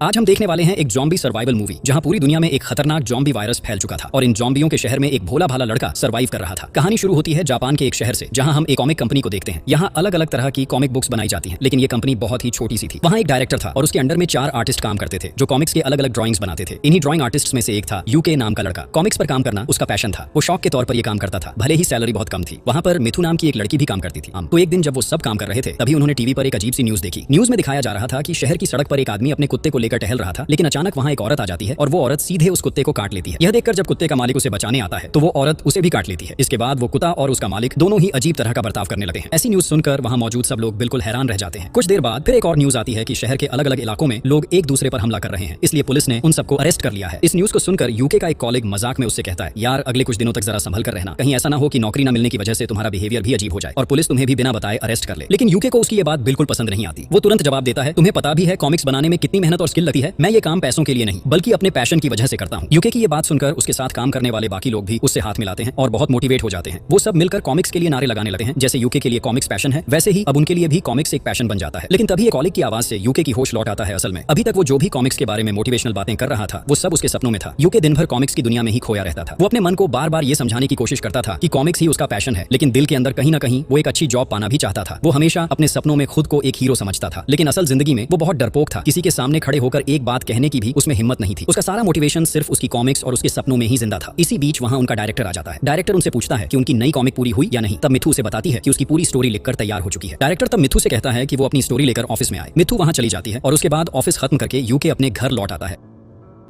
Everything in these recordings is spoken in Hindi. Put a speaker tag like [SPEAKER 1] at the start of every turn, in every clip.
[SPEAKER 1] आज हम देखने वाले हैं एक जॉम्बी सर्वाइवल मूवी जहां पूरी दुनिया में एक खतरनाक जॉम्बी वायरस फैल चुका था और इन जॉम्बियों के शहर में एक भोला भाला लड़का सर्वाइव कर रहा था। कहानी शुरू होती है जापान के एक शहर से जहां हम एक कॉमिक कंपनी को देखते हैं। यहाँ अलग अलग तरह की कॉमिक बुक्स बनाई जाती हैं, लेकिन ये कंपनी बहुत ही छोटी सी थी। वहाँ एक डायरेक्टर था और उसके अंडर में 4 आर्टिस्ट काम करते थे जो कॉमिक्स के अलग अलग ड्राइंग्स बनाते थे। इन्हीं ड्राइंग आर्टिस्ट में से एक था यूके नाम का लड़का। कॉमिक्स पर काम करना उसका पैशन था। वो शौक के तौर पर ये काम करता था, भले ही सैलरी बहुत कम थी। वहाँ पर मिथु नाम की एक लड़की भी काम करती थी। तो एक दिन जब वो सब काम कर रहे थे तभी उन्होंने टीवी पर एक अजीब सी न्यूज देखी। न्यूज में दिखाया जा रहा था कि शहर की सड़क पर एक आदमी अपने कुत्ते को लेकर टहल रहा था, लेकिन अचानक वहाँ एक औरत आ जाती है और वो औरत सीधे उस कुत्ते को काट लेती है। यह देखकर जब कुत्ते का मालिक उसे बचाने आता है तो वो औरत उसे भी काट लेती है। इसके बाद वो कुत्ता और उसका मालिक दोनों ही अजीब तरह का बर्ताव करने लगे हैं। ऐसी न्यूज सुनकर वहाँ मौजूद सब लोग बिल्कुल हैरान रह जाते हैं। कुछ देर बाद फिर एक और न्यूज आती है कि शहर के अलग अलग इलाकों में लोग एक दूसरे पर हमला कर रहे हैं, इसलिए पुलिस ने उन सबको अरेस्ट कर लिया है। इस न्यूज को सुनकर यूके का एक कॉलीग मजाक में उससे कहता है, यार अगले कुछ दिनों तक जरा संभल कर रहना, कहीं ऐसा ना हो कि नौकरी न मिलने की वजह से तुम्हारा बिहेवियर भी अजीब हो जाए और पुलिस तुम्हें भी बिना बताए अरेस्ट कर ले। लेकिन यूके को उसकी ये बात बिल्कुल पसंद नहीं आती। वो तुरंत जवाब देता है, तुम्हें पता भी है कॉमिक्स बनाने में कितनी मेहनत और स्किल लगती है। मैं ये काम पैसों के लिए नहीं बल्कि अपने पैशन की वजह से करता हूँ। यूके की ये बात सुनकर उसके साथ काम करने वाले बाकी लोग भी उससे हाथ मिलाते हैं और बहुत मोटिवेट हो जाते हैं। वो सब मिलकर कॉमिक्स के लिए नारे लगाने लगते हैं। जैसे यूके के लिए कॉमिक्स पैशन है, वैसे ही अब उनके लिए भी कॉमिक्स एक पैशन बन जाता है। लेकिन तभी एक कॉलिग की आवाज से यूके की होश लौट आता है। असल में अभी तक वो जो भी कॉमिक्स के बारे में मोटिवेशनल बातें कर रहा था वो सब उसके सपनों में था। यूके दिन भर कॉमिक्स की दुनिया में ही खोया रहता था। वो अपने मन को बार बार ये समझाने की कोशिश करता था कि कॉमिक्स ही उसका पैशन है, लेकिन दिल के अंदर कहीं ना कहीं वो एक अच्छी जॉब पाना भी चाहता था। वो हमेशा अपने सपनों में खुद को एक हीरो समझता था, लेकिन असल जिंदगी में वो बहुत डरपोक था। किसी के सामने खड़े होकर एक बात कहने की भी उसमें हिम्मत नहीं थी। उसका सारा मोटिवेशन सिर्फ उसकी कॉमिक्स और उसके सपनों में ही जिंदा था। इसी बीच वहां उनका डायरेक्टर आ जाता है। डायरेक्टर उनसे पूछता है कि उनकी नई कॉमिक पूरी हुई या नहीं। तब मिथु उसे बताती है कि उसकी पूरी स्टोरी लिखकर तैयार हो चुकी है। डायरेक्टर तब मिथु से कहता है कि वो अपनी स्टोरी लेकर ऑफिस में आए। मिथु वहां चली जाती है और उसके बाद ऑफिस खत्म करके यूके अपने घर लौट आता है।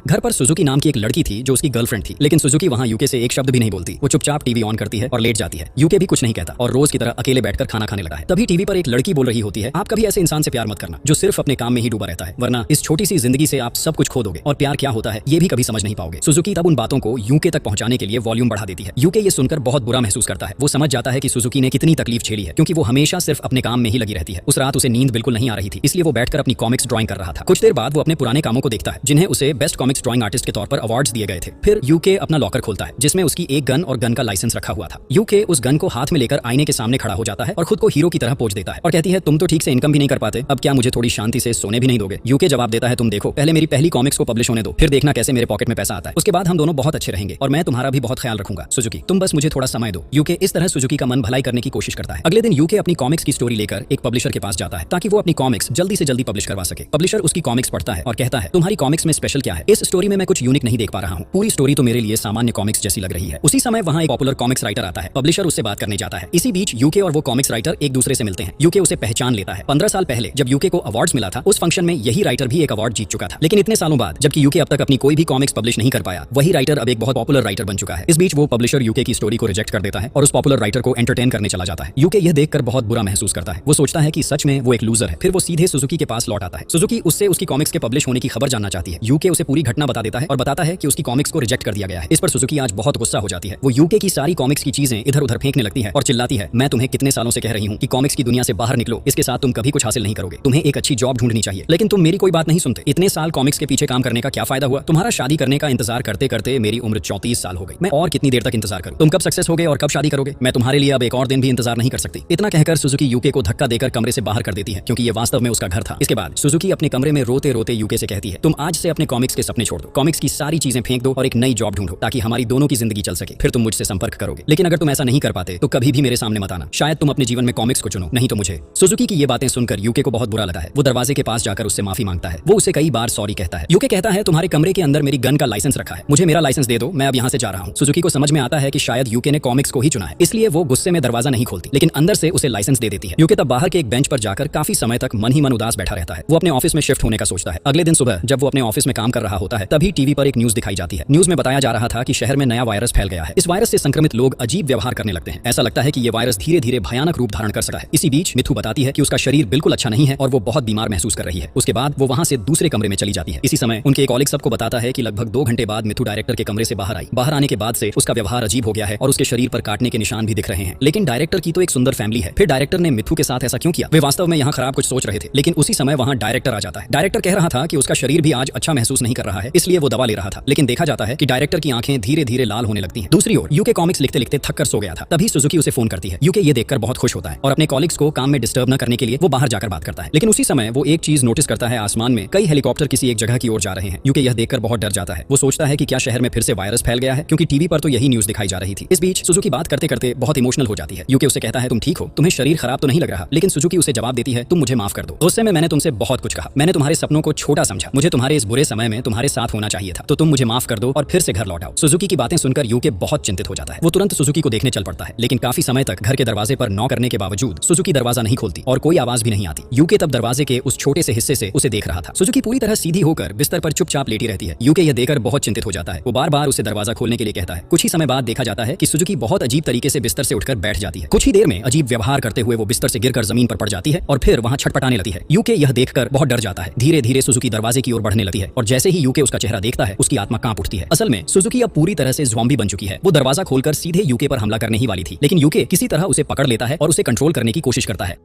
[SPEAKER 1] घर पर सुजुकी नाम की एक लड़की थी जो उसकी गर्लफ्रेंड थी, लेकिन सुजुकी वहां यूके से एक शब्द भी नहीं बोलती। वो चुपचाप टीवी ऑन करती है और लेट जाती है। यूके भी कुछ नहीं कहता और रोज की तरह अकेले बैठकर खाना खाने लगा है। तभी टीवी पर एक लड़की बोल रही होती है, आप कभी ऐसे इंसान से प्यार मत करना जो सिर्फ अपने काम में ही डूबा रहता है, वरना इस छोटी सी जिंदगी से आप सब कुछ खो दोगे और प्यार क्या होता है ये भी कभी समझ नहीं पाओगे। सुजुकी तब उन बातों को यूके तक पहुंचाने के लिए वॉल्यूम बढ़ा देती है। यूके ये सुनकर बहुत बुरा महसूस करता है। वो समझ जाता है कि सुजुकी ने कितनी तकलीफ झेली है, क्योंकि वो हमेशा सिर्फ अपने काम में ही लगी रहती है। उस रात उसे नींद बिल्कुल नहीं आ रही थी, इसलिए वो बैठकर अपनी कॉमिक्स ड्राइंग कर रहा था। कुछ देर बाद वो अपने पुराने कामों को देखता है जिन्हें उसे बेस्ट कॉमिक्स ड्राइंग आर्टिस्ट के तौर पर अवार्ड्स दिए गए थे। फिर यूके अपना लॉकर खोलता है जिसमें उसकी एक गन और गन का लाइसेंस रखा हुआ था। यूके उस गन को हाथ में लेकर आईने के सामने खड़ा हो जाता है और खुद को हीरो की तरह पोज देता है और कहती है, तुम तो ठीक से इनकम भी नहीं कर पाते, अब क्या मुझे थोड़ी शांति से सोने भी नहीं दोगे। यूके जवाब देता है, तुम देखो पहले मेरी पहली कॉमिक्स को पब्लिश होने दो, फिर देखना कैसे मेरे पॉकेट में पैसा आता है। उसके बाद हम दोनों बहुत अच्छे रहेंगे और मैं तुम्हारा भी बहुत ख्याल रखूंगा सुजुकी, तुम बस मुझे थोड़ा समय दो। यूके इस तरह सुजुकी का मन भलाई करने की कोशिश करता है। अगले दिन यूके अपनी कॉमिक्स की स्टोरी लेकर एक पब्लिशर के पास जाता है ताकि वो अपनी कॉमिक्स जल्दी से जल्दी पब्लिश करवा सके। पब्लिशर उसकी कॉमिक्स पढ़ता है और कहता है, तुम्हारी कॉमिक्स में स्पेशल क्या है? इस स्टोरी में मैं कुछ यूनिक नहीं देख पा रहा हूँ, पूरी स्टोरी तो मेरे लिए सामान्य कॉमिक्स जैसी लग रही है। उसी समय वहाँ एक पॉपुलर कॉमिक्स राइटर आता है। पब्लिशर उससे बात करने जाता है। इसी बीच यूके और वो कॉमिक्स राइटर एक दूसरे से मिलते हैं। यूके उसे पहचान लेता है। 15 साल पहले जब यूके को अवार्ड्स मिला था उस फंक्शन में यही राइटर भी एक अवार्ड जीत चुका था। लेकिन इतने सालों बाद जबकि यूके अब तक अपनी कोई भी कॉमिक्स पब्लिश नहीं कर पाया, वही राइटर अब एक बहुत पॉपुलर राइटर बन चुका है। इस बीच वो पब्लिशर यूके की स्टोरी को रिजेक्ट कर देता है और उस पॉपुलर राइटर को एंटरटेन करने चला जाता है। यूके यह देखकर बहुत बुरा महसूस करता है। वो सोचता है कि सच में वो एक लूजर है। फिर वो सीधे सुजुकी के पास लौट आता है। सुजुकी उससे उसकी कॉमिक्स के पब्लिश होने की खबर जानना चाहती है। यूके उसे पूरी घटना बता देता है और बताता है कि उसकी कॉमिक्स को रिजेक्ट कर दिया गया है। इस पर सुजुकी आज बहुत गुस्सा हो जाती है। वो यूके की सारी कॉमिक्स की चीजें इधर उधर फेंकने लगती है और चिल्लाती है, मैं तुम्हें कितने सालों से कह रही हूँ कि कॉमिक्स की दुनिया से बाहर निकलो, इसके साथ तुम कभी कुछ हासिल नहीं करोगे, तुम्हें एक अच्छी जॉब ढूंढनी चाहिए, लेकिन तुम मेरी कोई बात नहीं सुनते। इतने साल कॉमिक्स के पीछे काम करने का क्या फायदा हुआ? तुम्हारा शादी करने का इंतजार करते करते मेरी उम्र 34 साल हो गई। मैं और कितनी देर तक इंतजार करूं? तुम कब सक्सेस होगे और कब शादी करोगे? मैं तुम्हारे लिए अब एक और दिन भी इंतजार नहीं कर सकती। इतना कहकर सुजुकी यूके को धक्का देकर कमरे से बाहर कर देती है, क्योंकि ये वास्तव में उसका घर था। इसके बाद सुजुकी अपने कमरे में रोते रोते यूके से कहती है, तुम आज से अपने कॉमिक्स के सपने छोड़ दो, कॉमिक्स की सारी चीजें फेंक दो और एक नई जॉब ढूंढो ताकि हमारी दोनों की जिंदगी चल सके, फिर तुम मुझसे संपर्क करोगे। लेकिन अगर तुम ऐसा नहीं कर पाते तो कभी भी मेरे सामने मत आना, शायद तुम अपने जीवन में कॉमिक्स को चुनो, नहीं तो मुझे। सुजुकी की ये बातें सुनकर यूके को बहुत बुरा लगा है। वो दरवाजे के पास जाकर उससे माफी मांगता है। वो उसे कई बार सॉरी कहता है। यूके कहता है, तुम्हारे कमरे के अंदर मेरी गन का लाइसेंस रखा है, मुझे मेरा लाइसेंस दे दो, मैं अब यहाँ से जा रहा हूँ। सुजुकी को समझ में आता है कि शायद यूके ने कॉमिक्स को ही चुना है, इसलिए वो गुस्से में दरवाजा नहीं खोलती, लेकिन अंदर से उसे लाइसेंस दे देती है। यूके तब बाहर के एक बेंच पर जाकर काफी समय तक मन ही मन उदास बैठा रहता है। वो अपने ऑफिस में शिफ्ट होने का सोचता है। अगले दिन सुबह जब वो अपने ऑफिस में काम कर रहा होता है तभी टीवी पर एक न्यूज दिखाई जाती है। न्यूज में बताया जा रहा था कि शहर में नया वायरस फैल गया है। इस वायरस से संक्रमित लोग अजीब व्यवहार करने लगते हैं। ऐसा लगता है कि ये वायरस धीरे धीरे भयानक रूप धारण कर सकता है। इसी बीच मिथु बताती है कि उसका शरीर बिल्कुल अच्छा नहीं है और वो बहुत बीमार महसूस कर रही है। उसके बाद वो वहां से दूसरे कमरे में चली जाती है। इसी समय उनके एक कॉलिग सबको बताता है कि लगभग 2 घंटे बाद मिथु डायरेक्टर के कमरे से बाहर आई। बाहर आने के बाद से उसका व्यवहार अजीब हो गया है और उसके शरीर पर काटने के निशान भी दिख रहे हैं। लेकिन डायरेक्टर की तो एक सुंदर फैमिली है, फिर डायरेक्टर ने मिथु के साथ ऐसा क्यों किया? वे वास्तव में यहाँ खराब कुछ सोच रहे थे। लेकिन उसी समय वहाँ डायरेक्टर आ जाता है। डायरेक्टर कह रहा था कि उसका शरीर भी आज अच्छा महसूस नहीं कर रहा रहा है, इसलिए वो दवा ले रहा था। लेकिन देखा जाता है कि डायरेक्टर की आंखें धीरे धीरे लाल होने लगती हैं। दूसरी ओर यूके कॉमिक्स लिखते लिखते थक कर सो गया था। तभी सुजुकी उसे फोन करती है। यूके ये देखकर बहुत खुश होता है और अपने कॉलिग्स को काम में डिस्टर्ब न करने के लिए वो बाहर जाकर बात करता है। लेकिन उसी समय वो एक चीज नोटिस करता है, आसमान में कई हेलीकॉप्टर किसी एक जगह की ओर जा रहे हैं। यूके यह देखकर बहुत डर जाता है। वो सोचता है कि क्या शहर में फिर से वायरस फैल गया है, क्योंकि टीवी पर तो यही न्यूज दिखाई जा रही थी। इस बीच सुजुकी बात करते करते बहुत इमोशनल हो जाती है। यूके उसे कहता है, तुम ठीक हो, तुम्हें शरीर खराब तो नहीं लग रहा। लेकिन सुजुकी उसे जवाब देती है, तुम मुझे माफ कर दो। गुस्से में मैंने तुमसे बहुत कुछ कहा, मैंने तुम्हारे सपनों को छोटा समझा, मुझे तुम्हारे इस बुरे समय में तुम्हारे साथ होना चाहिए था, तो तुम मुझे माफ कर दो और फिर से घर लौट आओ। सुजुकी की बातें सुनकर यूके बहुत चिंतित हो जाता है। वो तुरंत सुजुकी को देखने चल पड़ता है। लेकिन काफी समय तक घर के दरवाजे पर नॉक करने के बावजूद सुजुकी दरवाजा नहीं खोलती और कोई आवाज भी नहीं आती। यूके तब दरवाजे के उस छोटे से हिस्से से उसे देख रहा था। सुजुकी पूरी तरह सीधी होकर बिस्तर पर चुपचाप लेटी रहती है। यूके यह देखकर बहुत चिंतित हो जाता है। वो बार बार उसे दरवाजा खोलने के लिए कहता है। कुछ ही समय बाद देखा जाता है कि सुजुकी बहुत अजीब तरीके से बिस्तर से उठकर बैठ जाती है। कुछ ही देर में अजीब व्यवहार करते हुए वो बिस्तर से गिरकर जमीन पर पड़ जाती है और फिर वहां छटपटाने लगती है। यूके यह देखकर बहुत डर जाता है। धीरे धीरे सुजुकी दरवाजे की ओर बढ़ने लगती है और जैसे ही यूके उसका चेहरा देखता है उसकी आत्मा कांप उठती है। असल में सुजुकी अब पूरी तरह से ज़ॉम्बी बन चुकी है। वो दरवाजा खोलकर सीधे यूके पर हमला करने ही वाली थी, लेकिन यूके किसी तरह उसे पकड़ लेता है और उसे कंट्रोल करने की कोशिश करता है।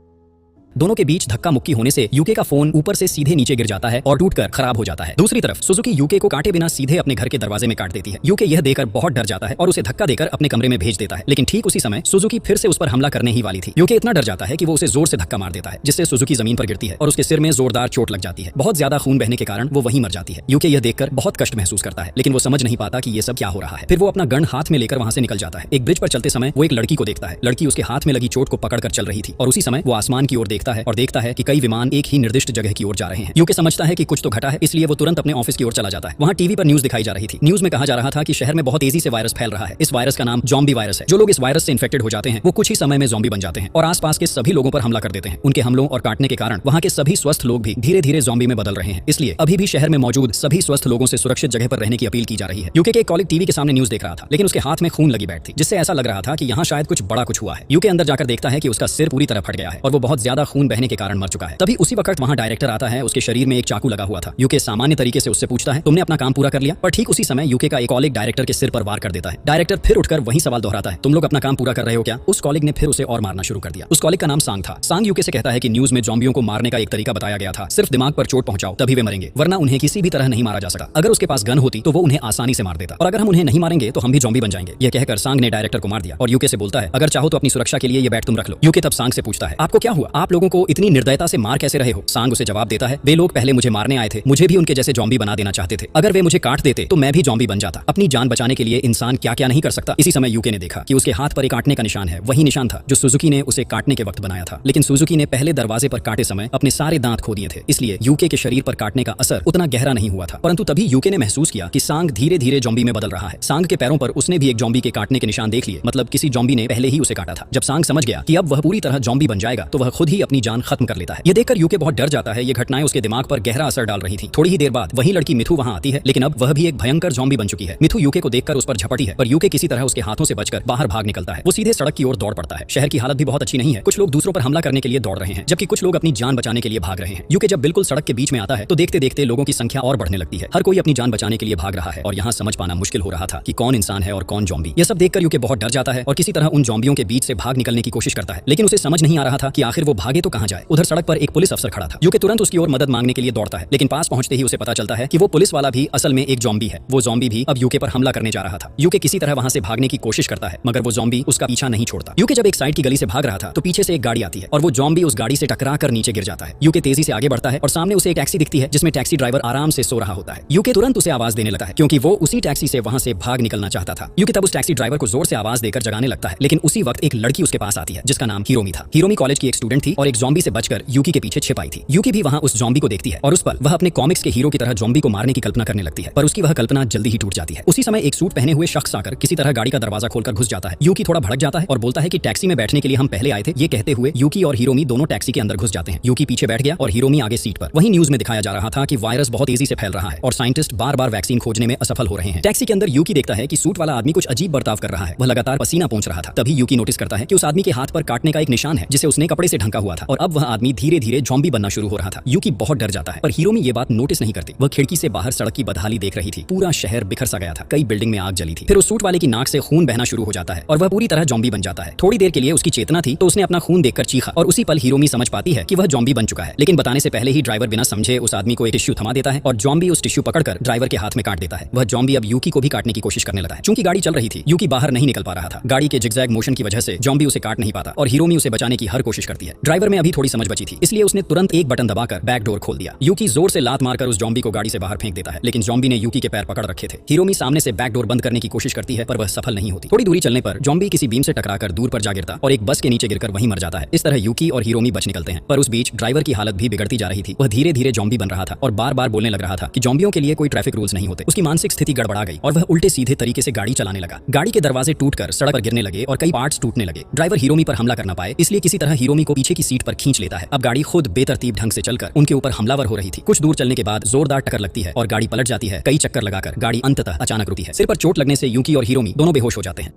[SPEAKER 1] दोनों के बीच धक्का मुक्की होने से यूके का फोन ऊपर से सीधे नीचे गिर जाता है और टूटकर खराब हो जाता है। दूसरी तरफ सुजुकी यूके को काटे बिना सीधे अपने घर के दरवाजे में काट देती है। यूके यह देखकर बहुत डर जाता है और उसे धक्का देकर अपने कमरे में भेज देता है। लेकिन ठीक उसी समय सुजुकी फिर से उस पर हमला करने ही वाली थी। यूके इतना डर जाता है कि वो उसे जोर से धक्का मार देता है, जिससे सुजुकी जमीन पर गिरती है और उसके सिर में जोरदार चोट लग जाती है। बहुत ज्यादा खून बहने के कारण वो वहीं मर जाती है। यूके यह देखकर बहुत कष्ट महसूस करता है, लेकिन वो समझ नहीं पाता कि ये सब क्या हो रहा है। फिर वो अपना गन हाथ में लेकर वहां से निकल जाता है। एक ब्रिज पर चलते समय वो एक लड़की को देखता है। लड़की उसके हाथ में लगी चोट को पकड़कर चल रही थी और उसी समय वो आसमान की ओर देखता है और देखता है कई विमान एक ही निर्दिष्ट जगह की ओर जा रहे हैं। यूके समझता है कि कुछ तो घटा है, इसलिए वो तुरंत अपने ऑफिस की ओर चला जाता है। वहां टीवी पर न्यूज दिखाई जा रही थी। न्यूज में कहा जा रहा था कि शहर में बहुत तेजी से वायरस फैल रहा है। इस वायरस का नाम ज़ॉम्बी वायरस है। जो लोग इस वायरस से इन्फेक्टेड हो जाते हैं वो कुछ ही समय में ज़ॉम्बी बन जाते हैं और आसपास के सभी लोगों पर हमला कर देते हैं। उनके हमलों और काटने के कारण वहां के सभी स्वस्थ लोग भी धीरे धीरे ज़ॉम्बी में बदल रहे हैं। इसलिए अभी भी शहर में मौजूद सभी स्वस्थ लोगों से सुरक्षित जगह पर रहने की अपील की जा रही है। यूके के एक कॉलिग टीवी के सामने न्यूज देख रहा था, लेकिन उसके हाथ में खून लगी बैठ थी, जिससे ऐसा लग रहा था कि यहाँ शायद कुछ बड़ा कुछ हुआ है। यूके अंदर जाकर देखता है कि उसका सिर पूरी तरह फट गया है और वो बहुत ज्यादा खून बहने के कारण मर चुका है। तभी उसी वक्त वहां डायरेक्टर आता है। उसके शरीर में एक चाकू लगा हुआ था। यूके सामान्य तरीके से उससे पूछता है, तुमने अपना काम पूरा कर लिया? पर ठीक उसी समय यूके का एक कॉलिग डायरेक्टर के सिर पर वार कर देता है। डायरेक्टर फिर उठकर वही सवाल दोहराता है, तुम लोग अपना काम पूरा कर रहे हो क्या? उस कॉलिग ने फिर उसे और मारना शुरू कर दिया। उस कॉलिग का नाम सांग था। सांग यूके से कहता है कि न्यूज में ज़ॉम्बियों को मारने का एक तरीका बताया गया था, सिर्फ दिमाग पर चोट पहुंचाओ तभी वे मरेंगे, वरना उन्हें किसी भी तरह नहीं मारा जा सका। अगर उसके पास गन होती तो वो उन्हें आसानी से मार देता, और अगर हम उन्हें नहीं मारेंगे तो हम भी ज़ॉम्बी बन जाएंगे। यह कहकर सांग ने डायरेक्टर को मार दिया और यूके से बोलता है, अगर चाहो तो अपनी सुरक्षा के लिए ये बैट तुम रख लो। यूके तब सांग से पूछता है, आपको क्या हुआ? आप लोगों को इतनी निर्दयता से मार कैसे रहे हो? सांग उसे जवाब देता है, वे लोग पहले मुझे मारने आए थे, मुझे भी उनके जैसे ज़ॉम्बी बना देना चाहते थे। अगर वे मुझे काट देते तो मैं भी ज़ॉम्बी बन जाता। अपनी जान बचाने के लिए इंसान क्या क्या नहीं कर सकता। इसी समय यूके ने देखा कि उसके हाथ पर एक काटने का निशान है। वही निशान था जो सुजुकी ने उसे काटने के वक्त बनाया था, लेकिन सुजुकी ने पहले दरवाजे पर काटे समय अपने सारे दांत खो दिए थे, इसलिए यूके के शरीर पर काटने का असर उतना गहरा नहीं हुआ था। परंतु तभी यूके ने महसूस किया कि सांग धीरे धीरे ज़ॉम्बी में बदल रहा है। सांग के पैरों पर उसने भी एक ज़ॉम्बी के काटने के निशान देख लिए, मतलब किसी ज़ॉम्बी ने पहले ही उसे काटा था। जब सांग समझ गया कि अब वह पूरी तरह ज़ॉम्बी बन जाएगा तो वह खुद ही अपनी जान खत्म कर लेता है। यह देखकर यूके बहुत डर जाता है। ये घटनाएं उसके दिमाग पर गहरा असर डाल रही थी। थोड़ी ही देर बाद वही लड़की मिथु वहां आती है, लेकिन अब वह भी एक भयंकर ज़ॉम्बी बन चुकी है। मिथु यूके को देखकर उस पर झपटी है, पर यूके किसी तरह उसके हाथों से बचकर बाहर भाग निकलता है। वो सीधे सड़क की ओर दौड़ पड़ता है। शहर की हालत भी बहुत अच्छी नहीं है। कुछ लोग दूसरों पर हमला करने के लिए दौड़ रहे हैं, जबकि कुछ लोग अपनी जान बचाने के लिए भाग रहे हैं। यूके जब बिल्कुल सड़क के बीच में आता है तो देखते देखते लोगों की संख्या और बढ़ने लगती है। हर कोई अपनी जान बचाने के लिए भाग रहा है और यहाँ समझ पाना मुश्किल हो रहा था कि कौन इंसान है और कौन ज़ॉम्बी। यह सब देखकर यूके बहुत डर जाता है और किसी तरह उन ज़ॉम्बियों के बीच से भाग निकलने की कोशिश करता है, लेकिन उसे समझ नहीं आ रहा था कि आखिर वो भागे तो कहां जाए। उधर सड़क पर एक पुलिस अफसर खड़ा था। यूके तुरंत उसकी ओर मदद मांगने के लिए दौड़ता है, लेकिन पास पहुंचते ही उसे पता चलता है कि वो पुलिस वाला भी असल में एक ज़ॉम्बी है। वो ज़ॉम्बी भी अब यूके पर हमला करने जा रहा था। यूके किसी तरह वहां से भागने की कोशिश करता है, मगर वो ज़ॉम्बी उसका पीछा नहीं छोड़ता। यूके जब एक साइड की गली से भाग रहा था तो पीछे से एक गाड़ी आती है और वो ज़ॉम्बी उस गाड़ी से टकरा कर नीचे गिर जाता है। यूके तेजी से आगे बढ़ता है और सामने उसे एक टैक्सी दिखती है जिसमें टैक्सी ड्राइवर आराम से सो रहा होता है। यूके तुरंत उसे आवाज देने लगता है, क्योंकि वो उसी टैक्सी से वहां से भाग निकलना चाहता था। यूके तब उस टैक्सी ड्राइवर को जोर से आवाज देकर जगाने लगता है, लेकिन उसी वक्त एक लड़की उसके पास आती है जिसका नाम हिरोमी था। हिरोमी कॉलेज की एक स्टूडेंट थी और एक ज़ॉम्बी से बचकर यूकी के पीछे छिप आई थी। यूकी भी वहां उस ज़ॉम्बी को देखती है और उस पर वह अपने कॉमिक्स के हीरो की तरह ज़ॉम्बी को मारने की कल्पना करने लगती है, पर उसकी वह कल्पना जल्दी ही टूट जाती है। उसी समय एक सूट पहने हुए शख्स आकर किसी तरह गाड़ी का दरवाजा खोलकर घुस जाता है। यूकी थोड़ा भड़क जाता है और बोलता है कि टैक्सी में बैठने के लिए हम पहले आए थे। ये कहते हुए यूकी और हिरोमी दोनों टैक्सी के अंदर घुस जाते हैं। यूकी पीछे बैठ गया और हिरोमी आगे सीट पर। वही न्यूज में दिखाया जा रहा था कि वायरस बहुत तेजी से फैल रहा है और साइंटिस्ट बार-बार वैक्सीन खोजने में असफल हो रहे हैं। टैक्सी के अंदर यूकी देखता है कि सूट वाला आदमी कुछ अजीब बर्ताव कर रहा है। वह लगातार पसीना पोंछ रहा था। तभी यूकी नोटिस करता है कि उस आदमी के हाथ पर काटने का एक निशान है जिसे उसने कपड़े से ढका हुआ था। था और अब वह आदमी धीरे धीरे ज़ॉम्बी बनना शुरू हो रहा था। यूकी बहुत डर जाता है, पर हिरोमी ये बात नोटिस नहीं करती। वह खिड़की से बाहर सड़क की बदहाली देख रही थी। पूरा शहर बिखर सा गया था, कई बिल्डिंग में आग जली थी। फिर उस सूट वाले की नाक से खून बहना शुरू हो जाता है और वह पूरी तरह ज़ॉम्बी बन जाता है। थोड़ी देर के लिए उसकी चेतना थी तो उसने अपना खून देखकर चीखा और उसी पल हिरोमी समझ पाती है कि वह ज़ॉम्बी बन चुका है। लेकिन बताने से पहले ही ड्राइवर बिना समझे उस आदमी को एक टिश्यू थमा देता है और ज़ॉम्बी उस टिश्यू पकड़कर ड्राइवर के हाथ में काट देता है। वह ज़ॉम्बी अब यूकी को भी काटने की कोशिश करने लगा है। चूंकि गाड़ी चल रही थी, यूकी बाहर नहीं निकल पा रहा था। गाड़ी के जिगजैग मोशन की वजह से ज़ॉम्बी उसे काट नहीं पाता और हिरोमी उसे बचाने की हर कोशिश करती है। ड्राइवर में अभी थोड़ी समझ बची थी, इसलिए उसने तुरंत एक बटन दबाकर बैक डोर खोल दिया। यूकी जोर से लात मारकर उस ज़ॉम्बी को गाड़ी से बाहर फेंक देता है, लेकिन ज़ॉम्बी ने यूकी के पैर पकड़ रखे थे। हिरोमी सामने से बैक डोर बंद करने की कोशिश करती है, पर वह सफल नहीं होती। थोड़ी दूरी चलने पर ज़ॉम्बी किसी बीम से टकराकर दूर पर जा गिरता और एक बस के नीचे गिरकर वहीं मर जाता है। इस तरह यूकी और हिरोमी बच निकलते हैं, पर उस बीच ड्राइवर की हालत भी बिगड़ती जा रही थी। वह धीरे धीरे ज़ॉम्बी बन रहा था और बार बार बोलने लग रहा था कि ज़ॉम्बियों के लिए कोई ट्रैफिक रूल्स नहीं होते। उसकी मानसिक स्थिति गड़बड़ा गई और वह उल्टे सीधे तरीके से गाड़ी चलाने लगा। गाड़ी के दरवाजे टूटकर सड़क पर गिरने लगे और कई पार्ट्स टूटने लगे। ड्राइवर हिरोमी पर हमला करना पाए, इसलिए किसी तरह हिरोमी को पीछे की सीट पर खींच लेता है। अब गाड़ी खुद बेतरतीब ढंग से चलकर उनके ऊपर हमलावर हो रही थी। कुछ दूर चलने के बाद जोरदार टक्कर लगती है और गाड़ी पलट जाती है। कई चक्कर लगाकर गाड़ी अंततः अचानक रुकती है। सिर पर चोट लगने से यूकी और हिरोमी दोनों बेहोश हो जाते हैं।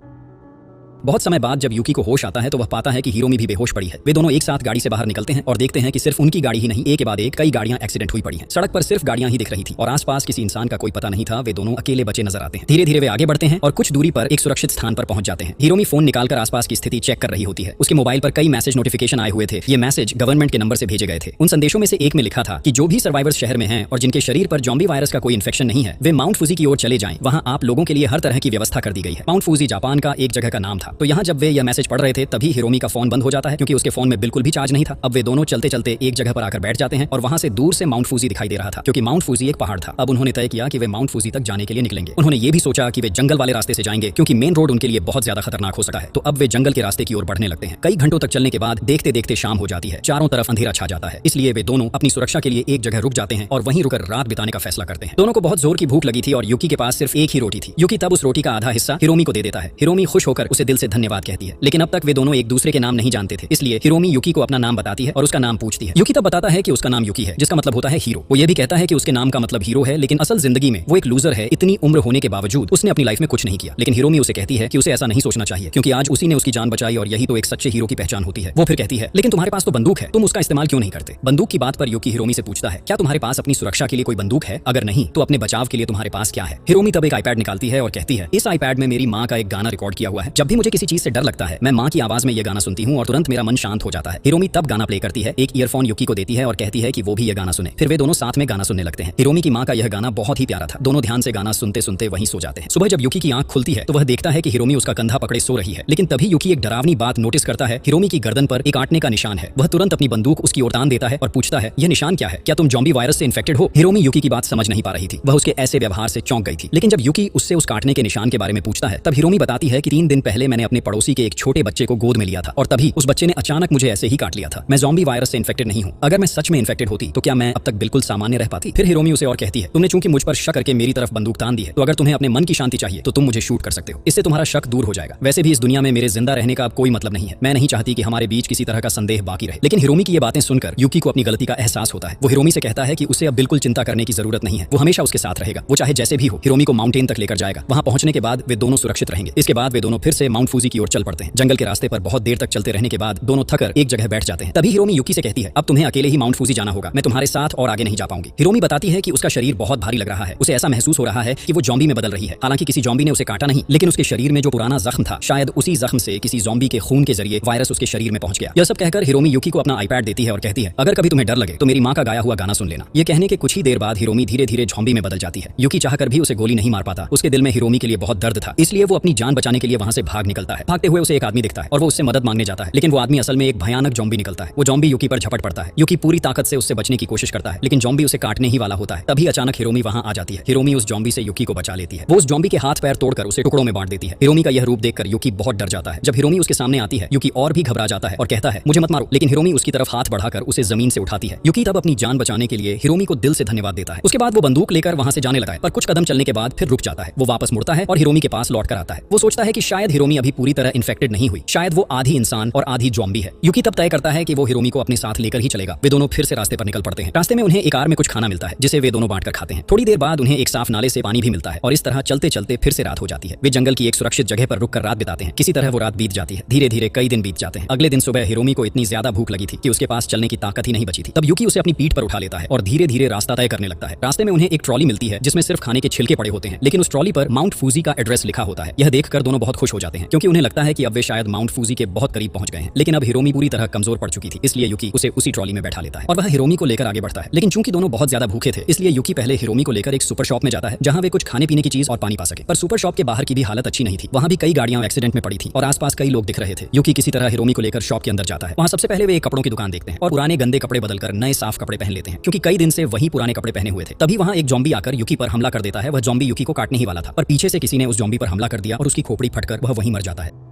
[SPEAKER 1] बहुत समय बाद जब यूकी को होश आता है तो वह पाता है कि हिरोमी भी बेहोश पड़ी है। वे दोनों एक साथ गाड़ी से बाहर निकलते हैं और देखते हैं कि सिर्फ उनकी गाड़ी ही नहीं, एक के बाद एक कई गाड़ियां एक्सीडेंट हुई पड़ी हैं। सड़क पर सिर्फ गाड़ियां ही दिख रही थी और आसपास किसी इंसान का कोई पता नहीं था। वे दोनों अकेले बचे नजर आते हैं। धीरे धीरे वे आगे बढ़ते हैं और कुछ दूरी पर एक सुरक्षित स्थान पर पहुंच जाते हैं। हिरोमी फोन निकालकर आसपास की स्थिति चेक कर रही होती है। उसके मोबाइल पर कई मैसेज नोटिफिकेशन आए हुए थे। ये मैसेज गवर्नमेंट के नंबर से भेजे गए थे। उन संदेशों में से एक में लिखा था कि जो भी सर्वाइवर्स शहर में हैं और जिनके शरीर पर ज़ॉम्बी वायरस का कोई इन्फेक्शन नहीं है, वे माउंट फूजी की ओर चले जाएं। वहां आप लोगों के लिए हर तरह की व्यवस्था कर दी गई है। माउंट फूजी जापान का एक जगह का नाम था। तो यहाँ जब वे मैसेज पढ़ रहे थे तभी हिरोमी का फोन बंद हो जाता है, क्योंकि उसके फोन में बिल्कुल भी चार्ज नहीं था। अब वे दोनों चलते चलते एक जगह पर आकर बैठ जाते हैं और वहां से दूर से माउंट फूजी दिखाई दे रहा था, क्योंकि माउंट फूजी एक पहाड़ था। अब उन्होंने तय किया कि वे माउंट फूजी तक जाने के लिए निकलेंगे। उन्होंने ये भी सोचा कि वे जंगल वाले रास्ते से जाएंगे, क्योंकि मेन रोड उनके लिए बहुत ज्यादा खतरनाक हो सकता है। तो अब वे जंगल के रास्ते की ओर बढ़ने लगते हैं। कई घंटों तक चलने के बाद देखते देखते शाम हो जाती है। चारों तरफ अंधेरा छा जाता है, इसलिए वे दोनों अपनी सुरक्षा के लिए एक जगह रुक जाते हैं और वहीं रुकर रात बिताने का फैसला करते हैं। दोनों को बहुत जोर की भूख लगी थी और यूकी के पास सिर्फ एक ही रोटी थी। यूकी तब उस रोटी का आधा हिस्सा हिरोमी को दे देता है। हिरोमी खुश होकर उसे दिल से धन्यवाद कहती है, लेकिन अब तक वे दोनों एक दूसरे के नाम नहीं जानते थे, इसलिए हिरोमी यूकी को अपना नाम बताती है और उसका नाम पूछती है। यूकी तब बताता है कि उसका नाम यूकी है, जिसका मतलब होता है हीरो। वो ये भी कहता है कि उसके नाम का मतलब हीरो है, लेकिन असल जिंदगी में वो एक लूजर है। इतनी उम्र होने के बावजूद उसने अपनी लाइफ में कुछ नहीं किया। लेकिन हिरोमी उसे कहती है कि उसे ऐसा नहीं सोचना चाहिए, क्योंकि आज उसी ने उसकी जान बचाई और यही तो एक सच्चे हीरो की पहचान होती है। वो फिर कहती है, लेकिन तुम्हारे पास तो बंदूक है, तुम उसका इस्तेमाल क्यों नहीं करते? बंदूक की बात पर यूकी हिरोमी से पूछता है, क्या तुम्हारे पास अपनी सुरक्षा के लिए कोई बंदूक है? अगर नहीं तो अपने बचाव के लिए तुम्हारे पास क्या है? हिरोमी तब एक आईपैड निकालती है और कहती है, इस आईपैड में मेरी माँ का एक गाना रिकॉर्ड किया हुआ है। जब भी मुझे किसी चीज से डर लगता है, मैं माँ की आवाज में ये गाना सुनती हूँ और तुरंत मेरा मन शांत हो जाता है। हिरोमी तब गाना प्ले करती है, एक ईयरफोन यूकी को देती है और कहती है कि वो भी ये गाना सुने। फिर वे दोनों साथ में गाना सुनने लगते हैं। हिरोमी की माँ का यह गाना बहुत ही प्यारा था। दोनों ध्यान से गाना सुनते सुनते वहीं सो जाते हैं। सुबह जब यूकी की आंख खुलती है तो वह देखता है कि हिरोमी उसका कंधा पकड़े सो रही है, लेकिन तभी यूकी एक डरावनी बात नोटिस करता है। हिरोमी की गर्दन पर एक काटने का निशान है। वह तुरंत अपनी बंदूक उसकी ओर तान देता है और पूछता है, यह निशान क्या है? क्या तुम ज़ॉम्बी वायरस से इन्फेक्टेड हो? हिरोमी यूकी की बात समझ नहीं पा रही थी। वह उसके ऐसे व्यवहार से चौंक गई थी। लेकिन जब यूकी उससे उस काटने के निशान के बारे में पूछता है, तब हिरोमी बताती है कि 3 दिन पहले मैंने अपने पड़ोसी के एक छोटे बच्चे को गोद में लिया था और तभी उस बच्चे ने अचानक मुझे ऐसे ही काट लिया था। मैं ज़ॉम्बी वायरस से इन्फेक्टेड नहीं हूँ। अगर मैं सच में इन्फेक्टेड होती तो क्या मैं अब तक बिल्कुल सामान्य रह पाती? फिर हिरोमी उसे और कहती है, तुमने चूंकि मुझ पर शक करके मेरी तरफ बंदूक तान दी है, तो अगर तुम्हें अपने मन की शांति चाहिए तो तुम मुझे शूट कर सकते हो। इससे तुम्हारा शक दूर हो जाएगा। वैसे भी इस दुनिया में मेरे जिंदा रहने का अब कोई मतलब नहीं है। मैं नहीं चाहती कि हमारे बीच किसी तरह का संदेह बाकी रहे। लेकिन हिरोमी की ये बातें सुनकर यूकी को अपनी गलती का एहसास होता है। वो हिरोमी से कहता है कि उसे अब बिल्कुल चिंता करने की जरूरत नहीं है। वो हमेशा उसके साथ रहेगा। वो चाहे जैसे भी हो हिरोमी को माउंटेन तक लेकर जाएगा। वहां पहुंचने के बाद वे दोनों सुरक्षित रहेंगे। इसके बाद वे दोनों फिर से माउंट फूजी की ओर चल पड़ते हैं। जंगल के रास्ते पर बहुत देर तक चलते रहने के बाद दोनों थकर एक जगह बैठ जाते हैं। तभी हिरोमी यूकी से कहती है, अब तुम्हें अकेले ही माउंट फूजी जाना होगा। मैं तुम्हारे साथ और आगे नहीं जा पाऊंगी। हिरोमी बताती है कि उसका शरीर बहुत भारी लग रहा है। उसे ऐसा महसूस हो रहा है कि वो ज़ॉम्बी में बदल रही है। हालांकि किसी ज़ॉम्बी ने उसे काटा नहीं, लेकिन उसके शरीर में जो पुराना जख्म था, शायद उसी जख्म से किसी ज़ॉम्बी के खून के जरिए वायरस उसके शरीर में पहुंच गया। यह सब कहकर हिरोमी यूकी को अपना आईपैड देती है और कहती है, अगर कभी तुम्हें डर लगे तो मेरी माँ का गाया हुआ गाना सुन लेना। ये कहने के कुछ ही देर बाद हिरोमी धीरे धीरे ज़ॉम्बी में बदल जाती है। यूकी चाहकर भी उसे गोली नहीं मार पाता। उसके दिल में हिरोमी के लिए बहुत दर्द था, इसलिए वो अपनी जान बचाने के लिए वहां से भाग निकलता है। भागते हुए उसे एक आदमी दिखता है और वो उससे मदद मांगने जाता है, लेकिन वो आदमी असल में एक भयानक ज़ॉम्बी निकलता है। वो ज़ॉम्बी यूकी पर झपट पड़ता है। यूकी पूरी ताकत से उससे बचने की कोशिश करता है, लेकिन ज़ॉम्बी उसे काटने ही वाला होता है। तभी अचानक हिरोमी वहां आ जाती है। हिरोमी उस ज़ॉम्बी से यूकी को बचा लेती है। वो उस ज़ॉम्बी के हाथ पैर तोड़कर उसे टुकड़ों में बांट देती है। हिरोमी का यह रूप देखकर यूकी बहुत डर जाता है। जब हिरोमी उसके सामने आती है, यूकी और भी घबरा जाता है और कहता है, मुझे मत मारो। लेकिन हिरोमी उसकी तरफ हाथ बढ़ाकर उसे जमीन से उठाती है। यूकी तब अपनी जान बचाने के लिए हिरोमी को दिल से धन्यवाद देता है। उसके बाद वो बंदूक लेकर वहां से जाने लगा है, पर कुछ कदम चलने के बाद फिर रुक जाता है। वो वापस मुड़ता है और हिरोमी के पास लौट कर आता है। वो सोचता है कि शायद हिरोमी अभी अभी पूरी तरह इन्फेक्टेड नहीं हुई, शायद वो आधी इंसान और आधी जॉम्बी है। यूकी तब तय करता है कि वो हिरोमी को अपने साथ लेकर ही चलेगा। वे दोनों फिर से रास्ते पर निकल पड़ते हैं। रास्ते में उन्हें एक कार में कुछ खाना मिलता है जिसे वे दोनों बांटकर खाते हैं। थोड़ी देर बाद उन्हें एक साफ नाले से पानी भी मिलता है और इस तरह चलते चलते फिर से रात हो जाती है। वे जंगल की एक सुरक्षित जगह पर रुककर रात बिताते हैं। किसी तरह वो रात बीत जाती है। धीरे धीरे कई दिन बीत जाते हैं। अगले दिन सुबह हिरोमी को इतनी ज्यादा भूख लगी थी कि उसके पास चलने की ताकत ही नहीं बची थी। तब यूकी उसे अपनी पीठ पर उठा लेता है और धीरे धीरे रास्ता तय करने लगता है। रास्ते में उन्हें एक ट्रॉली मिलती है जिसमें सिर्फ खाने के छिलके पड़े होते हैं, लेकिन उस ट्रॉली पर माउंट फूजी का एड्रेस लिखा होता है। यह देखकर दोनों बहुत खुश हो जाते हैं क्योंकि उन्हें लगता है कि अब वे शायद माउंट फूजी के बहुत करीब पहुंच गए हैं। लेकिन अब हिरोमी पूरी तरह कमजोर पड़ चुकी थी, इसलिए यूकी उसे उसी ट्रॉली में बैठा लेता है और वह हिरोमी को लेकर आगे बढ़ता है। लेकिन चूंकि दोनों बहुत ज्यादा भूखे थे, इसलिए यूकी पहले हिरोमी को लेकर एक सुपर शॉप में जाता है जहां वे कुछ खाने पीने की चीज और पानी पा सके। पर सुपर शॉप के बाहर की भी हालत अच्छी नहीं थी। वहां भी कई गाड़ियां एक्सीडेंट में पड़ी थी और आसपास कई लोग दिख रहे थे। यूकी किसी तरह हिरोमी को लेकर शॉप के अंदर जाता है। वहां सबसे पहले वे एक कपड़ों की दुकान देखते हैं और पुराने गंदे कपड़े बदलकर नए साफ कपड़े पहन लेते हैं क्योंकि कई दिन से वही पुराने कपड़े पहने हुए थे। तभी वहां एक जॉम्बी आकर यूकी पर हमला कर देता है। वह जॉम्बी यूकी को काटने ही वाला था, पर पीछे से किसी ने उस जॉम्बी पर हमला कर दिया और उसकी खोपड़ी फटकर वह वहीं मर जाता है।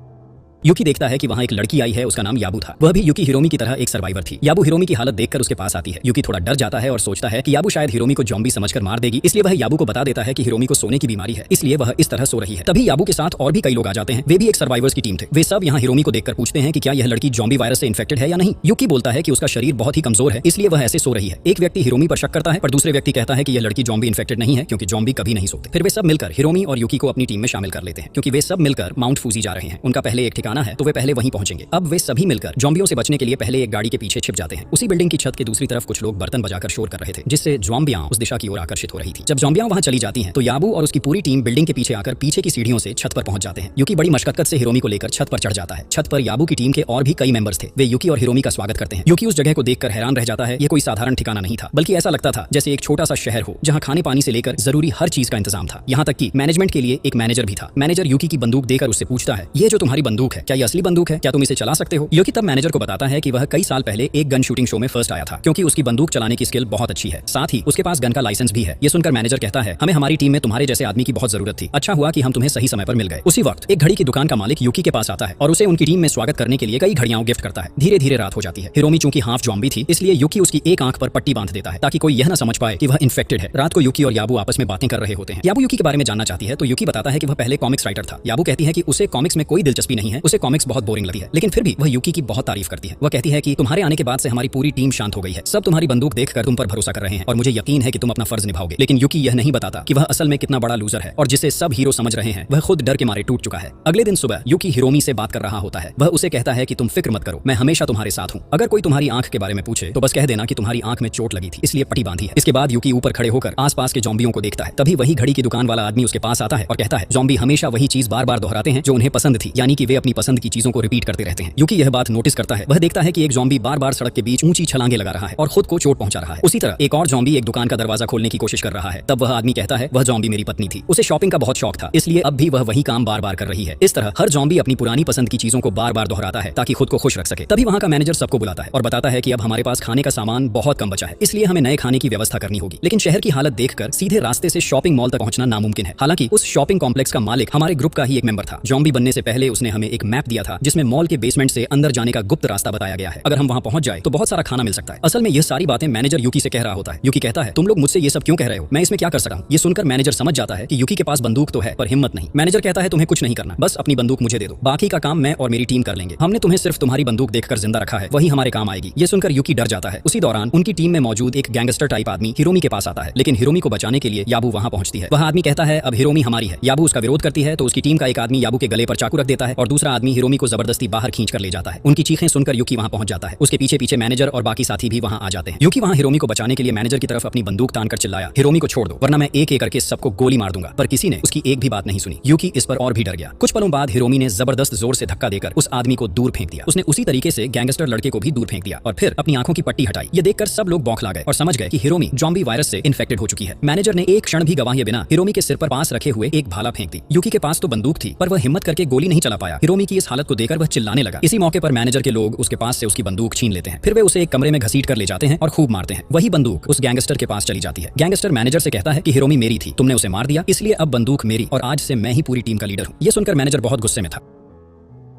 [SPEAKER 1] यूकी देखता है कि वहां एक लड़की आई है, उसका नाम याबू था। वह भी यूकी हिरोमी की तरह एक सर्वाइवर थी। याबू हिरोमी की हालत देखकर उसके पास आती है। यूकी थोड़ा डर जाता है और सोचता है कि याबू शायद हिरोमी को जॉम्बी समझकर मार देगी, इसलिए वह याबू को बता देता है कि हिरोमी को सोने की बीमारी है, इसलिए वह इस तरह सो रही है। तभी याबू के साथ और भी कई लोग आ जाते हैं। वे भी एक सर्वाइवर्स की टीम थे। वे सब यहाँ हिरोमी को देखकर पूछते हैं कि क्या यह लड़की जॉम्बी वायरस से इन्फेक्टेड है या नहीं। यूकी बोलता है कि उसका शरीर बहुत ही कमजोर है, इसलिए वह ऐसे सो रही है। एक व्यक्ति हिरोमी पर शक करता है, पर दूसरे व्यक्ति कहता है कि यह लड़की जॉम्बी इन्फेक्टेड नहीं है क्योंकि जॉम्बी कभी नहीं सोते। फिर वे सब मिलकर हिरोमी और यूकी को अपनी टीम में शामिल कर लेते हैं क्योंकि वे सब मिलकर माउंट फूजी जा रहे हैं। उनका पहले एक ठिकाना है तो वे पहले वहीं पहुंचेंगे। अब वे सभी मिलकर जॉम्बियों से बचने के लिए पहले एक गाड़ी के पीछे छिप जाते हैं। उसी बिल्डिंग की छत के दूसरी तरफ कुछ लोग बर्तन बजाकर शोर कर रहे थे, जिससे जॉम्बियां उस दिशा की ओर आकर्षित हो रही थी। जब जॉम्बियां वहां चली जाती हैं तो याबू और उसकी पूरी टीम बिल्डिंग के पीछे आकर पीछे की सीढ़ियों से छत पर पहुंच जाते हैं। यूकी बड़ी मशक्कत से हिरोमी को लेकर छत पर चढ़ जाता है। छत पर याबू की टीम के और भी कई मेंबर्स थे। वे यूकी और हिरोमी का स्वागत करते हैं। यूकी उस जगह को देखकर हैरान रह जाता है। यह कोई साधारण ठिकाना नहीं था, बल्कि ऐसा लगता था जैसे एक छोटा सा शहर हो जहां खाने पानी से लेकर जरूरी हर चीज का इंतजाम था। यहाँ तक कि मैनेजमेंट के लिए एक मैनेजर भी था। मैनेजर यूकी की बंदूक देकर उससे पूछता है, ये जो तुम्हारी बंदूक है क्या ये असली बंदूक है? क्या तुम इसे चला सकते हो? यूकी तब मैनेजर को बताता है कि वह कई साल पहले एक गन शूटिंग शो में फर्स्ट आया था क्योंकि उसकी बंदूक चलाने की स्किल बहुत अच्छी है, साथ ही उसके पास गन का लाइसेंस भी है। ये सुनकर मैनेजर कहता है, हमें हमारी टीम में तुम्हारे जैसे आदमी की बहुत जरूरत थी। अच्छा हुआ कि हम तुम्हें सही समय पर मिल गए। उसी वक्त एक घड़ी की दुकान का मालिक यूकी के पास आता है और उसे उनकी टीम में स्वागत करने के लिए कई घड़ियां गिफ्ट करता है। धीरे धीरे रात हो जाती है। हिरोमी चूंकि हाफ जॉम्बी थी, इसलिए यूकी उसकी एक आंख पर पट्टी बांध देता है ताकि कोई यह न समझ पाए कि वह इन्फेक्टेड है। रात को यूकी और याबू आपस में बातें कर रहे होते हैं। याबू यूकी के बारे में जानना चाहती है तो यूकी बताता है कि वह पहले कॉमिक्स राइटर था। याबू कहती है कि उसे कॉमिक्स में कोई दिलचस्पी नहीं है, उसे कॉमिक्स बहुत बोरिंग लगती है, लेकिन फिर भी वह यूकी की बहुत तारीफ करती है। वह कहती है कि तुम्हारे आने के बाद से हमारी पूरी टीम शांत हो गई है। सब तुम्हारी बंदूक देखकर तुम पर भरोसा कर रहे हैं और मुझे यकीन है कि तुम अपना फर्ज निभाओगे। लेकिन यूकी यह नहीं बताता कि वह असल में कितना बड़ा लूजर है और जिसे सब हीरो समझ रहे हैं वह खुद डर के मारे टूट चुका है। अगले दिन सुबह यूकी हिरोमी से बात कर रहा होता है। वह उसे कहता है कि तुम फिक्र मत करो, मैं हमेशा तुम्हारे साथ हूँ। अगर कोई तुम्हारी आंख के बारे में पूछे तो बस कह देना कि तुम्हारी आंख में चोट लगी थी, इसलिए पट्टी बांधी है। इसके बाद यूकी ऊपर खड़े होकर आसपास के जॉम्बियों को देखता है। तभी वही घड़ी की दुकान वाला आदमी उसके पास आता है और कहता है, जॉम्बी हमेशा वही चीज बार बार दोहराते हैं जो उन्हें पसंद थी, यानी कि वे अपनी पसंद की चीजों को रिपीट करते रहते हैं। यूकी यह बात नोटिस करता है। वह देखता है कि एक जॉम्बी बार बार सड़क के बीच ऊंची छलांगे लगा रहा है और खुद को चोट पहुंचा रहा है। उसी तरह एक और जॉम्बी एक दुकान का दरवाजा खोलने की कोशिश कर रहा है। तब वह आदमी कहता है, वह जॉम्बी मेरी पत्नी थी, उसे शॉपिंग का बहुत शौक था, इसलिए अब भी वह वही काम बार बार कर रही है। इस तरह हर जॉम्बी अपनी पुरानी पसंद की चीजों को बार बार दोहराता है ताकि खुद को खुश रख सके। तभी वहां का मैनेजर सबको बुलाता है और बताता है कि अब हमारे पास खाने का सामान बहुत कम बचा है, इसलिए हमें नए खाने की व्यवस्था करनी होगी। लेकिन शहर की हालत देखकर सीधे रास्ते से शॉपिंग मॉल तक पहुंचना नामुमकिन है। हालांकि उस शॉपिंग कॉम्प्लेक्स का मालिक हमारे ग्रुप का ही एक मेंबर था। जॉम्बी बनने से पहले उसने हमें एक मैप दिया था जिसमें मॉल के बेसमेंट से अंदर जाने का गुप्त रास्ता बताया गया है। अगर हम वहां पहुंच जाए तो बहुत सारा खाना मिल सकता है। असल में यह सारी बातें मैनेजर यूकी से कह रहा होता है। यूकी कहता है, तुम लोग मुझसे ये सब क्यों कह रहे हो? मैं इसमें क्या कर सकता हूं? ये सुनकर मैनेजर समझ जाता है कि यूकी के पास बंदूक तो है पर हिम्मत नहीं। मैनेजर कहता है, तुम्हें कुछ नहीं करना, बस अपनी बंदूक मुझे दे दो, बाकी का काम मैं और मेरी टीम कर लेंगे। हमने तुम्हें सिर्फ तुम्हारी बंदूक देखकर जिंदा रखा है, वही हमारे काम आएगी। ये सुनकर यूकी डर जाता है। उसी दौरान उनकी टीम में मौजूद एक गैंगस्टर टाइप आदमी हिरोमी के पास आता है, लेकिन हिरोमी को बचाने के लिए याबू वहां पहुंचती है। वह आदमी कहता है, अब हिरोमी हमारी है। याबू उसका विरोध करती है तो उसकी टीम का एक आदमी याबू के गले पर चाकू रख देता है और दूसरा आदमी हिरोमी को जबरदस्ती बाहर खींच कर ले जाता है। उनकी चीखें सुनकर यूकी वहां पहुंच जाता है। उसके पीछे पीछे मैनेजर और बाकी साथी भी वहां आ जाते हैं। यूकी वहां हिरोमी को बचाने के लिए मैनेजर की तरफ अपनी बंदूक तानकर चिल्लाया, हिरोमी को छोड़ दो वरना मैं एक एक करके सबको गोली मार दूंगा। पर किसी ने उसकी एक भी बात नहीं सुनी। यूकी इस पर और भी डर गया। कुछ पलों बाद हिरोमी ने जबरदस्त जोर से धक्का देकर उस आदमी को दूर फेंक दिया। उसने उसी तरीके से गैंगस्टर लड़के को भी दूर फेंक दिया और फिर अपनी आंखों की पट्टी हटाई। ये देखकर सब लोग बौखला गए और समझ गए कि हिरोमी जॉम्बी वायरस से इन्फेक्टेड हो चुकी है। मैनेजर ने एक क्षण भी गवाए बिना हिरोमी के सिर पर पास रखे हुए एक भाला फेंक दी। यूकी के पास तो बंदूक थी पर वह हिम्मत करके गोली नहीं चला पाया। हिरोमी की इस हालत को देखकर वह चिल्लाने लगा। इसी मौके पर मैनेजर के लोग उसके पास से उसकी बंदूक छीन लेते हैं। फिर वे उसे एक कमरे में घसीट कर ले जाते हैं और खूब मारते हैं। वही बंदूक उस गैंगस्टर के पास चली जाती है। गैंगस्टर मैनेजर से कहता है कि हिरोमी मेरी थी, तुमने उसे मार दिया, इसलिए अब बंदूक मेरी और आज से मैं ही पूरी टीम का लीडर हूं। यह सुनकर मैनेजर बहुत गुस्से में था।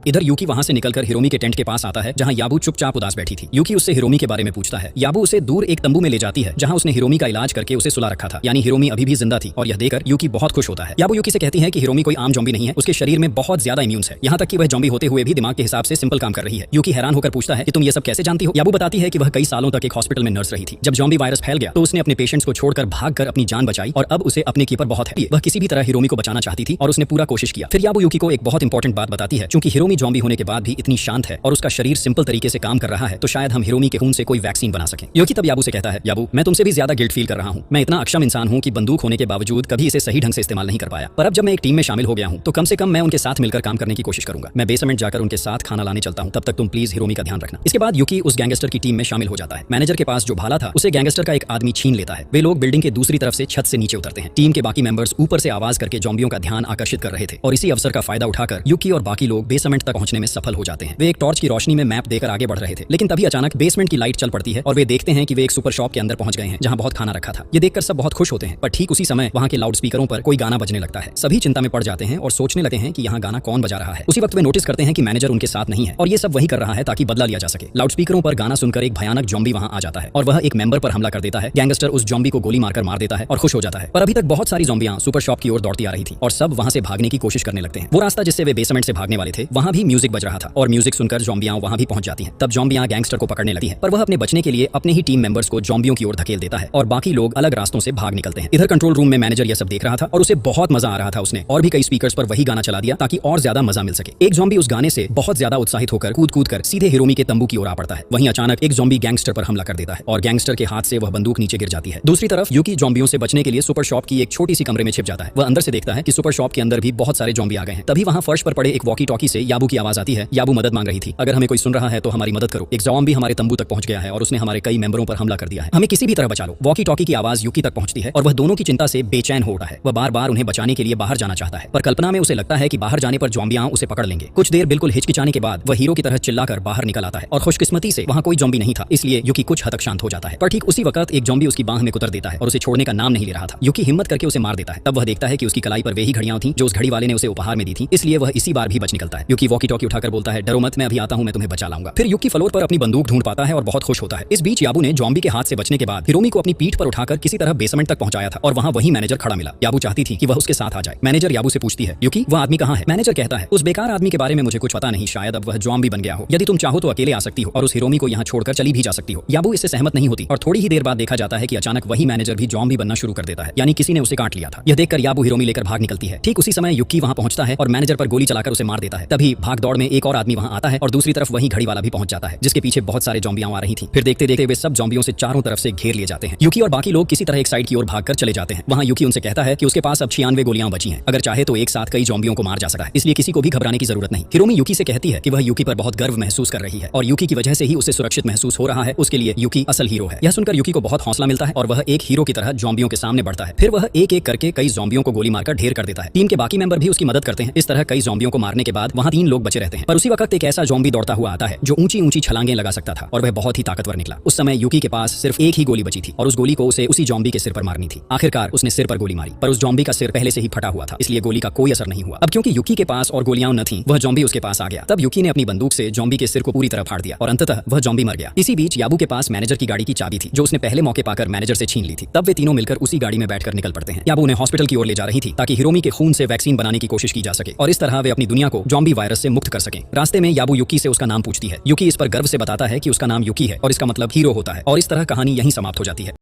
[SPEAKER 1] इधर यूकी वहां से निकलकर हिरोमी के टेंट के पास आता है जहां याबू चुपचाप उदास बैठी थी। यूकी उससे हिरोमी के बारे में पूछता है। याबू उसे दूर एक तंबू में ले जाती है जहां उसने हिरोमी का इलाज करके उसे सुला रखा था, यानी हिरोमी अभी भी जिंदा थी और यह देखकर यूकी बहुत खुश होता है। याबू यूकी से कहती है कि हिरोमी कोई आम जॉम्बी नहीं है, उसके शरीर में बहुत ज्यादा इम्यून्स है, यहाँ तक कि वह जॉम्बी होते हुए भी दिमाग के हिसाब से सिंपल काम कर रही है। यूकी हैरान होकर पूछता है कि तुम ये सब कैसे जानती हो। याबू बताती है कि वह कई सालों तक एक हॉस्पिटल में नर्स रही थी। जब जॉम्बी वायरस फैल गया तो उसने अपने पेशेंट्स को छोड़कर भागकर अपनी जान बचाई और अब उसे अपने की पर बहुत है। वह किसी भी तरह हिरोमी को बचाना चाहती थी और उसने पूरा कोशिश किया। फिर याबू यूकी को एक बहुत इंपॉर्टेंट बात बताती है, क्योंकि हिरोमी जॉम्बी होने के बाद भी इतनी शांत है और उसका शरीर सिंपल तरीके से काम कर रहा है, तो शायद हम हिरोमी के खून से कोई वैक्सीन बना सकें। यूकी तब याबू से कहता है, याबू मैं तुमसे भी ज्यादा गिल्ट फील कर रहा हूँ। मैं इतना अक्षम इंसान हूँ कि बंदूक होने के बावजूद कभी इसे सही ढंग से इस्तेमाल नहीं कर पाया, पर अब जब मैं एक टीम में शामिल हो गया हूँ तो कम से कम मैं उनके साथ मिलकर काम करने की कोशिश करूंगा। मैं बेसमेंट जाकर उनके साथ खाना लाने चलता हूँ, तब तक तुम प्लीज हिरोमी का ध्यान रखना। इसके बाद यूकी उस गैंगस्टर की टीम में शामिल हो जाता है। मैनेजर के पास जो भाला था उसे गैंगस्टर का एक आदमी छीन लेता है। वे लोग बिल्डिंग के दूसरी तरफ से छत से नीचे उतरते हैं। टीम के बाकी मेंबर्स ऊपर से आवाज करके जॉम्बियों का ध्यान आकर्षित कर रहे थे और इसी अवसर का फायदा उठाकर यूकी और बाकी लोग बेसमेंट तक पहुंचने में सफल हो जाते हैं। वे एक टॉर्च की रोशनी में मैप देकर आगे बढ़ रहे थे, लेकिन तभी अचानक बेसमेंट की लाइट चल पड़ती है और वे देखते हैं कि वे एक सुपर शॉप के अंदर पहुंच गए हैं जहां बहुत खाना रखा था। ये देखकर सब बहुत खुश होते हैं, पर ठीक उसी समय वहां के लाउड स्पीकरों पर कोई गाना बजने लगता है। सभी चिंता में पड़ जाते हैं और सोचने लगते हैं कि यहाँ गाना कौन बजा रहा है। उसी वक्त वे नोटिस करते हैं कि मैनेजर उनके साथ नहीं है और ये सब वही कर रहा है ताकि बदला लिया जा सके। लाउड स्पीकरों पर गाना सुनकर एक भयानक जॉम्बी वहां आ जाता है और वह एक मेंबर पर हमला कर देता है। गैंगस्टर उस जॉम्बी को गोली मारकर मार देता है और खुश हो जाता है, पर अभी तक बहुत सारी जॉम्बियां सुपर शॉप की ओर दौड़ती आ रही थी और सब वहां से भागने की कोशिश करने लगते हैं। वो रास्ता जिससे वे बेसमेंट से भागने वाले थे वहां भी म्यूजिक बज रहा था और म्यूजिक सुनकर जॉम्बियां वहां भी पहुंच जाती हैं। तब जॉम्बियां गैंगस्टर को पकड़ने लगती है, पर वह अपने बचने के लिए अपने ही टीम मेंबर्स को जॉम्बियों की ओर धकेल देता है और बाकी लोग अलग रास्तों से भाग निकलते हैं। इधर कंट्रोल रूम में मैनेजर यह सब देख रहा था और उसे बहुत मजा आ रहा था। उसने और भी कई स्पीकर्स पर वही गाना चला दिया ताकि और ज्यादा मजा मिल सके। एक जॉम्बी उस गाने से बहुत ज्यादा उत्साहित होकर कूद कर सीधे हिरोमी के तंबू की ओर आ पड़ता है। वहीं अचानक एक जॉम्बी गैंगस्टर पर हमला कर देता है और गैंगस्टर के हाथ से वह बंदूक नीचे गिर जाती है। दूसरी तरफ यूकी जॉम्बियों से बचने के लिए सुपर शॉप की एक छोटी सी कमरे में छिप जाता है। वह अंदर से देखता है कि सुपर शॉप के अंदर भी बहुत सारे जॉम्बी आ गए हैं। तभी वहां फर्श पर पड़े एक वॉकी टॉकी से याबू की आवाज आती है। याबू मदद मांग रही थी, अगर हमें कोई सुन रहा है तो हमारी मदद करो। एक जॉम्बी हमारे तंबू तक पहुंच गया है और उसने हमारे कई मेंबरों पर हमला कर दिया है, हमें किसी भी तरह बचा लो। वॉकी टॉकी की आवाज यूकी तक पहुंचती है और वह दोनों की चिंता से बेचैन हो उठा है। वह बार बार उन्हें बचाने के लिए बाहर जाना चाहता है, पर कल्पना में उसे लगता है कि बाहर जाने पर जॉम्बियां उसे पकड़ लेंगे। कुछ देर बिल्कुल हिचकिचाने के बाद वह हीरो की तरह चिल्लाकर बाहर निकल आता है और खुशकिस्मती से वहां कोई जॉम्बी नहीं था, इसलिए यूकी कुछ हद तक शांत हो जाता है। पर ठीक उसी वक्त एक जॉम्बी उसकी बांह में कुतर देता है और उसे छोड़ने का नाम नहीं ले रहा था। यूकी हिम्मत करके उसे मार देता है। तब वह देखता है कि उसकी कलाई पर वे ही घड़ियां थीं जो उस घड़ी वाले ने उसे उपहार में दी थी, इसलिए वह इसी बार भी बच निकलता है। यूकी वॉकी टॉकी उठाकर बोलता है, डरो मत, मैं अभी आता हूं, मैं तुम्हें बचा लाऊंगा। फिर यूकी फ्लोर पर अपनी बंदूक ढूंढ पाता है और बहुत खुश होता है। इस बीच याबू ने जॉम्बी के हाथ से बचने के बाद हिरोमी को अपनी पीठ पर उठाकर किसी तरह बेसमेंट तक पहुंचाया था और वहां वही मैनेजर खड़ा मिला। याबू चाहती थी कि वह उसके साथ आ जाए। मैनेजर याबू से पूछती है, यूकी वह आदमी कहां है? मैनेजर कहता है, उस बेकार आदमी के बारे में मुझे कुछ पता नहीं, शायद अब वह जॉम्बी बन गया हो। यदि तुम चाहो तो अकेले आ सकती हो और उस हिरोमी को यहाँ छोड़कर चली भी जा सकती हो। याबू इससे सहमत नहीं होती और थोड़ी ही देर बाद देखा जाता है कि अचानक वही मैनेजर भी जॉम्बी बनना शुरू कर देता है, यानी किसी ने उसे काट लिया था। यह देखकर याबू हिरोमी लेकर भाग निकलती है। ठीक उसी समय यूकी वहां पहुंचता है और मैनेजर पर गोली चलाकर उसे मार देता है। तभी भाग दौड़ में एक और आदमी वहां आता है और दूसरी तरफ वही घड़ी वाला भी पहुंच जाता है जिसके पीछे बहुत सारे जॉम्बियां आ रही थी। फिर देखते देखते वे सब जॉम्बियों से चारों तरफ से घेर लिए जाते हैं। यूकी और बाकी लोग किसी तरह एक साइड की ओर भागकर चले जाते हैं। वहां यूकी उनसे कहता है कि उसके पास अब 96 गोलियां बची हैं, अगर चाहे तो एक साथ कई जॉम्बियों को मार जा सकता है, इसलिए किसी को भी घबराने की जरूरत नहीं। हिरोमी यूकी से कहती है कि वह यूकी पर बहुत गर्व महसूस कर रही है और यूकी की वजह से ही उसे सुरक्षित महसूस हो रहा है, उसके लिए यूकी असल हीरो है। यह सुनकर यूकी को बहुत हौसला मिलता है और वह एक हीरो की तरह जॉम्बियों के सामने बढ़ता है। फिर वह एक एक करके कई जॉम्बियों को गोली मारकर ढेर कर देता है। टीम के बाकी मेंबर भी उसकी मदद करते हैं। इस तरह कई जॉम्बियों को मारने के बाद वहां 3 लोग बचे रहते हैं। पर उसी वक्त एक ऐसा जॉम्बी दौड़ता हुआ आता है जो ऊंची ऊंची छलांगें लगा सकता था और वह बहुत ही ताकतवर निकला। उस समय यूकी के पास सिर्फ एक ही गोली बची थी और उस गोली को उसे उसी जॉम्बी के सिर पर मारनी थी। आखिरकार उसने सिर पर गोली मारी, पर उस जॉम्बी का सिर पहले से ही फटा हुआ था, इसलिए गोली का कोई असर नहीं हुआ। अब क्योंकि यूकी के पास और गोलियां न थीं, वह जॉम्बी उसके पास आ गया। तब यूकी ने अपनी बंदूक से जॉम्बी के सिर को पूरी तरह फाड़ दिया और अंततः वह जॉम्बी मर गया। इसी बीच याबू के पास मैनेजर की गाड़ी की चाबी थी जो उसने पहले मौके पाकर मैनेजर से छीन ली थी। तब वे तीनों मिलकर उसी गाड़ी में बैठकर निकल पड़ते हैं। याबू उन्हें हॉस्पिटल की ओर ले जा रही थी ताकि हिरोमी के खून से वैक्सीन बनाने की कोशिश की जा सके और इस तरह वे अपनी दुनिया को जॉम्बी वायरस से मुक्त कर सकें। रास्ते में याबू यूकी से उसका नाम पूछती है। यूकी इस पर गर्व से बताता है कि उसका नाम यूकी है और इसका मतलब हीरो होता है और इस तरह कहानी यहीं समाप्त हो जाती है।